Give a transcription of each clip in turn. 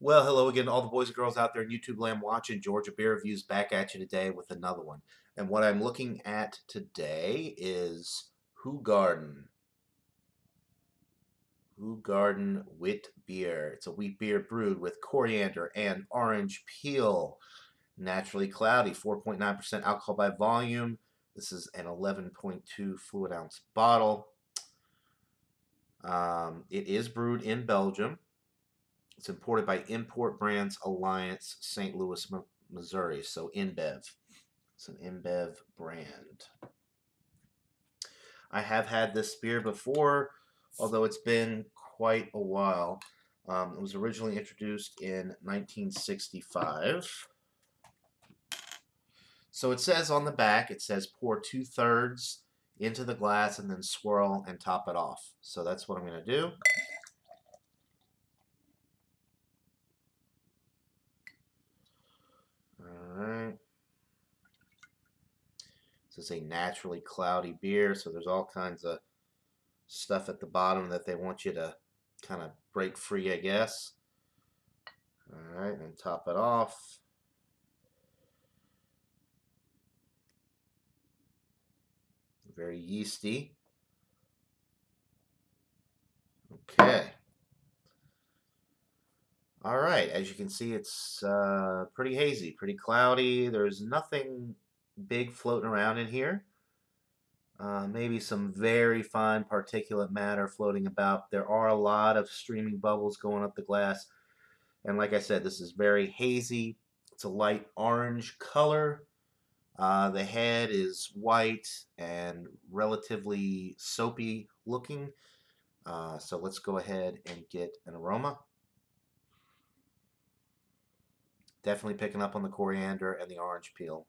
Well, hello again to all the boys and girls out there in YouTube land watching. Georgia Beer Reviews back at you today with another one. And what I'm looking at today is Hoegaarden. Hoegaarden wheat beer. It's a wheat beer brewed with coriander and orange peel. Naturally cloudy, 4.9% alcohol by volume. This is an 11.2 fluid ounce bottle. It is brewed in Belgium. It's imported by Import Brands Alliance, St. Louis, Missouri. So InBev. It's an InBev brand. I have had this beer before, although it's been quite a while. It was originally introduced in 1965. So it says on the back, it says pour 2/3 into the glass and then swirl and top it off. So that's what I'm going to do. All right. This is a naturally cloudy beer, so there's all kinds of stuff at the bottom that they want you to kind of break free, I guess. All right, and top it off. Very yeasty. Okay. All right, as you can see, it's pretty hazy, pretty cloudy. There's nothing big floating around in here. Maybe some very fine particulate matter floating about. There are a lot of streaming bubbles going up the glass. And like I said, this is very hazy. It's a light orange color. The head is white and relatively soapy looking. So let's go ahead and get an aroma. Definitely picking up on the coriander and the orange peel.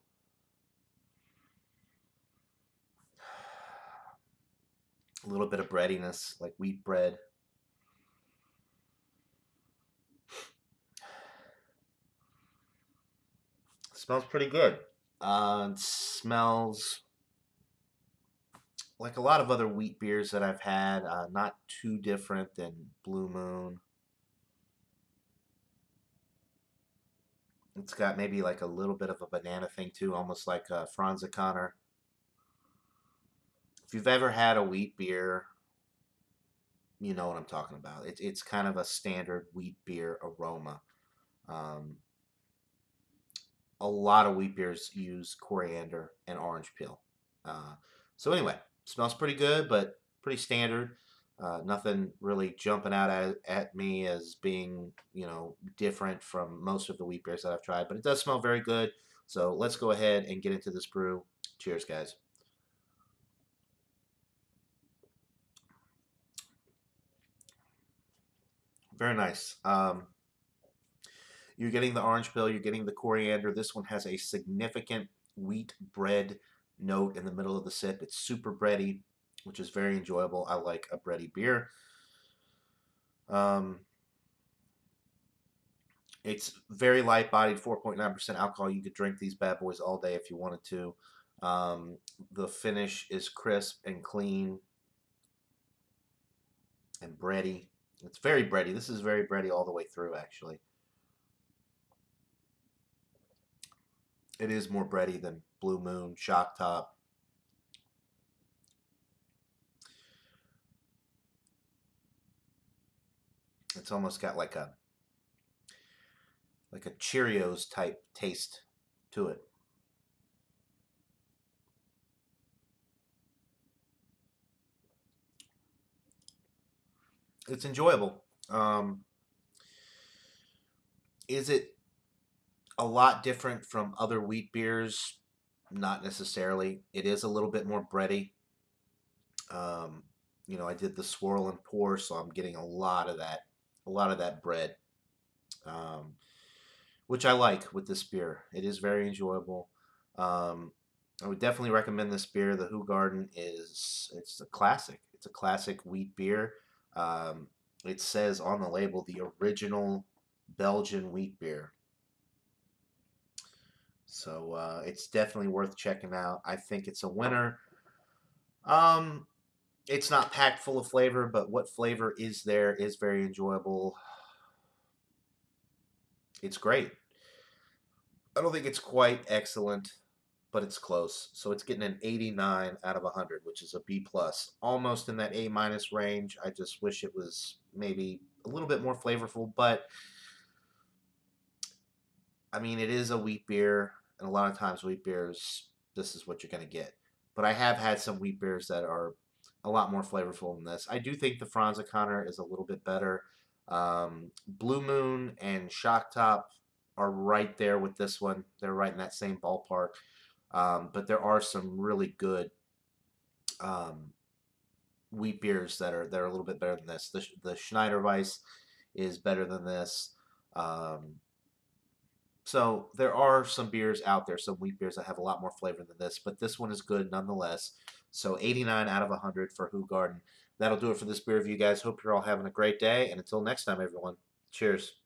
A little bit of breadiness, like wheat bread. Smells pretty good. It smells like a lot of other wheat beers that I've had. Not too different than Blue Moon. It's got maybe like a little bit of a banana thing too, almost like Franz Connor. If you've ever had a wheat beer, you know what I'm talking about. It's kind of a standard wheat beer aroma. Um, a lot of wheat beers use coriander and orange peel. So anyway, smells pretty good, but pretty standard. Nothing really jumping out at me as being, different from most of the wheat beers that I've tried, but it does smell very good. So let's go ahead and get into this brew. Cheers, guys. Very nice. You're getting the orange peel, you're getting the coriander. This one has a significant wheat bread note in the middle of the sip. It's super bready, which is very enjoyable. I like a bready beer. Um, it's very light bodied, 4.9% alcohol. You could drink these bad boys all day if you wanted to. The finish is crisp and clean and bready. It's very bready. This is very bready all the way through, actually. It is more bready than Blue Moon, Shock Top. It's almost got like a Cheerios type taste to it. It's enjoyable. Is it a lot different from other wheat beers? Not necessarily. It is a little bit more bready. Um, I did the swirl and pour, so I'm getting a lot of that bread, um, which I like with this beer. It is very enjoyable. Um, I would definitely recommend this beer. The Hoegaarden it's a classic. It's a classic wheat beer. Um, it says on the label the original Belgian wheat beer. So it's definitely worth checking out. I think it's a winner. Um, it's not packed full of flavor, but what flavor is there is very enjoyable. It's great. I don't think it's quite excellent, but it's close. So it's getting an 89 out of 100, which is a B plus, almost in that A minus range. I just wish it was maybe a little bit more flavorful, but I mean, it is a wheat beer, and a lot of times wheat beers, this is what you're going to get. But I have had some wheat beers that are a lot more flavorful than this. I do think the Franz O'Connor is a little bit better. Blue Moon and Shock Top are right there with this one. They're right in that same ballpark. But there are some really good um, wheat beers that are a little bit better than this. The Schneider Weiss is better than this. Um, so there are some beers out there, some wheat beers that have a lot more flavor than this, but this one is good nonetheless. So 89 out of 100 for Hoegaarden. That'll do it for this beer review, guys. Hope you're all having a great day, and until next time, everyone, cheers.